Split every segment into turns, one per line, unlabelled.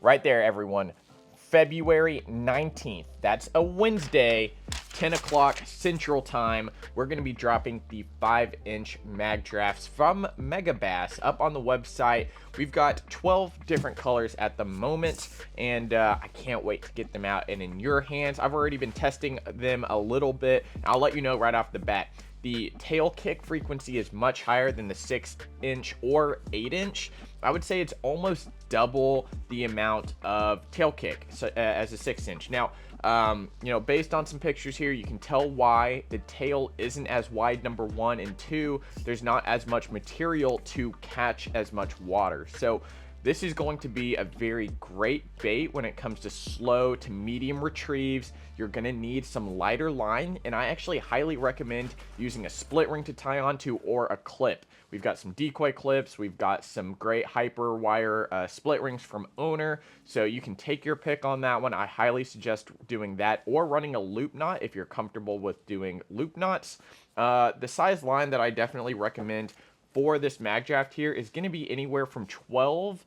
right there, everyone. February 19th. That's a Wednesday, 10 o'clock Central Time. We're going to be dropping the 5-inch Magdrafts from Megabass up on the website. We've got 12 different colors at the moment, and I can't wait to get them out and in your hands. I've already been testing them a little bit. I'll let you know right off the bat. The tail kick frequency is much higher than the 6-inch or 8-inch. I would say it's almost double the amount of tail kick as a 6-inch. Now, based on some pictures here, you can tell why the tail isn't as wide, number one, and two, there's not as much material to catch as much water. So this is going to be a very great bait when it comes to slow to medium retrieves. You're going to need some lighter line, and I actually highly recommend using a split ring to tie onto or a clip. We've got some decoy clips. We've got some great hyper wire split rings from Owner, so you can take your pick on that one. I highly suggest doing that or running a loop knot if you're comfortable with doing loop knots. The size line that I definitely recommend for this Magdraft here is going to be anywhere from 12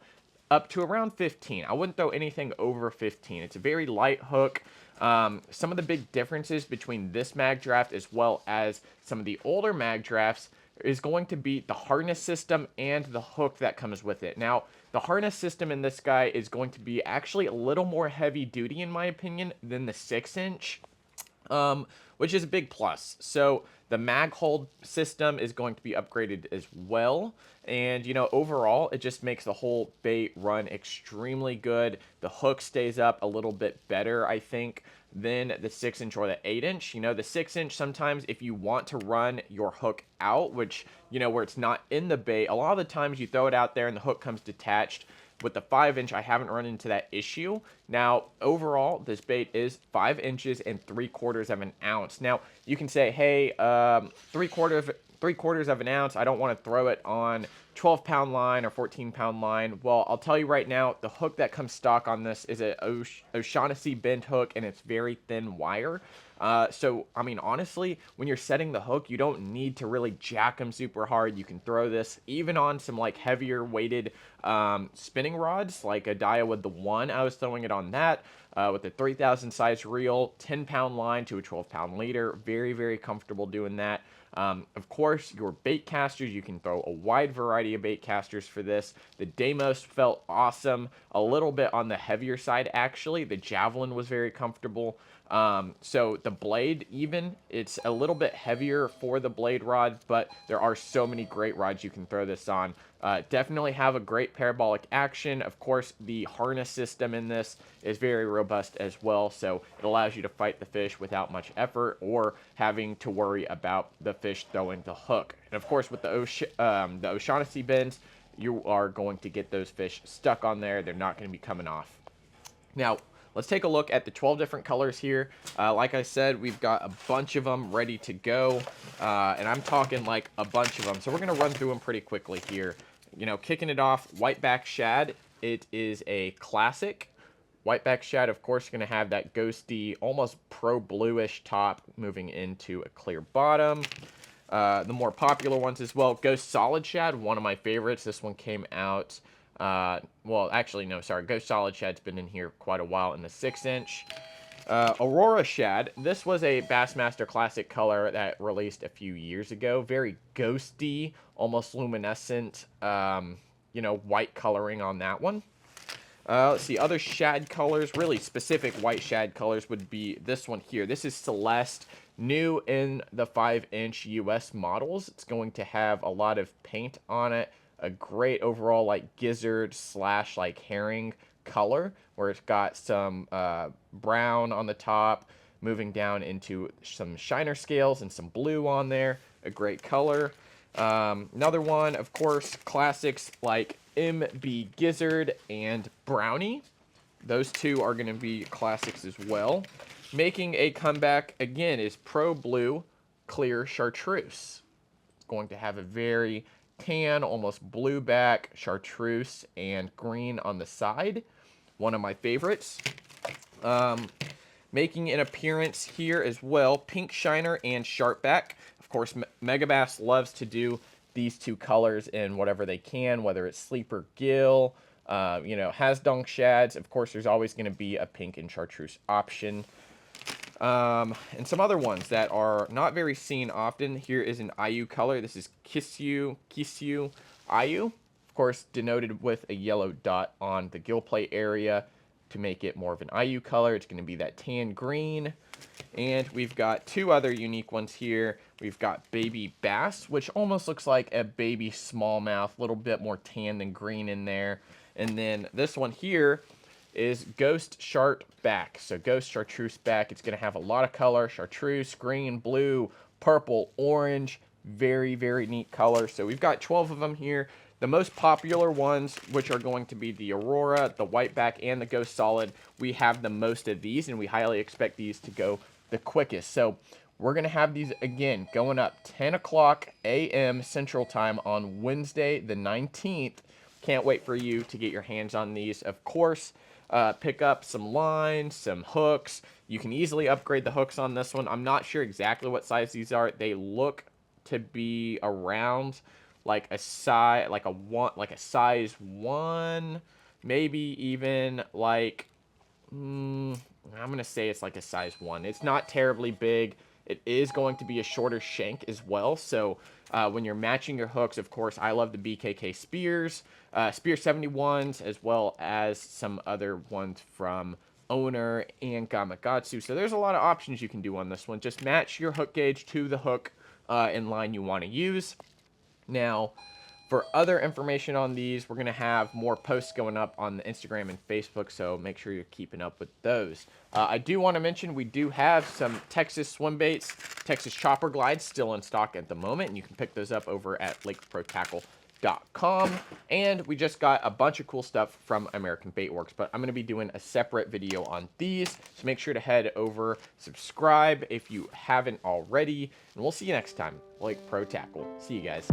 up to around 15. I wouldn't throw anything over 15. It's a very light hook. Some of the big differences between this Magdraft as well as some of the older Magdrafts is going to be the harness system and the hook that comes with it. Now, the harness system in this guy is going to be actually a little more heavy duty in my opinion than the 6-inch. Which is a big plus. So the mag hold system is going to be upgraded as well. And, overall, it just makes the whole bait run extremely good. The hook stays up a little bit better, I think, than the 6-inch or the 8-inch. The 6-inch, sometimes if you want to run your hook out, which, where it's not in the bait, a lot of the times you throw it out there and the hook comes detached. With the 5-inch, I haven't run into that issue. Now, overall, this bait is 5 inches and 3/4 of an ounce. Now, you can say, hey, 3/4 of an ounce, I don't want to throw it on 12-pound line or 14-pound line. Well, I'll tell you right now, the hook that comes stock on this is an O'Shaughnessy bend hook, and it's very thin wire. So, I mean, honestly, when you're setting the hook, you don't need to really jack them super hard. You can throw this even on some, heavier weighted spinning rods, like a Daiwa the 1. I was throwing it on that with a 3,000 size reel, 10-pound line to a 12-pound leader. Very, very comfortable doing that. Of course, your bait casters, you can throw a wide variety of bait casters for this. The Deimos felt awesome, a little bit on the heavier side, actually. The Javelin was very comfortable. So the blade, even, it's a little bit heavier for the blade rod, but there are so many great rods you can throw this on. Definitely have a great parabolic action. Of course, the harness system in this is very robust as well, so it allows you to fight the fish without much effort or having to worry about the fish throwing the hook. And of course, with the O'Shaughnessy bends, you are going to get those fish stuck on there. They're not going to be coming off. Now, let's take a look at the 12 different colors here. Like I said, we've got a bunch of them ready to go, and I'm talking like a bunch of them. So we're going to run through them pretty quickly here. Kicking it off, Whiteback Shad. It is a classic. Whiteback Shad, of course, going to have that ghosty, almost pro-bluish top moving into a clear bottom. The more popular ones as well, Ghost Solid Shad, one of my favorites. This one came out... Ghost Solid Shad's been in here quite a while in the 6-inch. Aurora Shad. This was a Bassmaster Classic color that released a few years ago. Very ghosty, almost luminescent, white coloring on that one. Let's see, other shad colors, really specific white shad colors would be this one here. This is Celeste, new in the 5-inch US models. It's going to have a lot of paint on it. A great overall gizzard / herring color, where it's got some brown on the top, moving down into some shiner scales and some blue on there. A great color. Another one, of course, classics like MB Gizzard and Brownie. Those two are going to be classics as well. Making a comeback again is Pro Blue Clear Chartreuse. It's going to have a very tan, almost blue back, chartreuse, and green on the side. One of my favorites. Making an appearance here as well, Pink Shiner and Sharpback. Of course, Megabass loves to do these two colors in whatever they can, whether it's Sleeper Gill, You know, has dunk shads. Of course, there's always going to be a pink and chartreuse option. And some other ones that are not very seen often. Here is an IU color. This is Kisyu IU. Of course, denoted with a yellow dot on the gill plate area to make it more of an IU color. It's going to be that tan green. And we've got two other unique ones here. We've got Baby Bass, which almost looks like a baby smallmouth, a little bit more tan than green in there. And then this one here is Ghost Chart Back. So Ghost Chartreuse Back. It's going to have a lot of color. Chartreuse, green, blue, purple, orange. Very, very neat color. So we've got 12 of them here. The most popular ones, which are going to be the Aurora, the Whiteback, and the Ghost Solid, we have the most of these, and we highly expect these to go the quickest. So we're going to have these, again, going up 10 o'clock a.m. Central Time on Wednesday, the 19th. Can't wait for you to get your hands on these. Of course, pick up some lines, some hooks. You can easily upgrade the hooks on this one. I'm not sure exactly what size these are. They look to be around like a size, like a size 1, maybe even like, I'm gonna say it's like a size 1. It's not terribly big. It is going to be a shorter shank as well. So when you're matching your hooks, of course, I love the BKK Spears, Spear 71s, as well as some other ones from Owner and Gamakatsu. So there's a lot of options you can do on this one. Just match your hook gauge to the hook in line you want to use. Now, for other information on these, we're going to have more posts going up on the Instagram and Facebook, so make sure you're keeping up with those. I do want to mention we do have some Texas swim baits, Texas chopper glides still in stock at the moment, and you can pick those up over at lakeprotackle.com. And we just got a bunch of cool stuff from American Bait Works, but I'm going to be doing a separate video on these, so make sure to head over, subscribe if you haven't already, and we'll see you next time. Lake Pro Tackle. See you guys.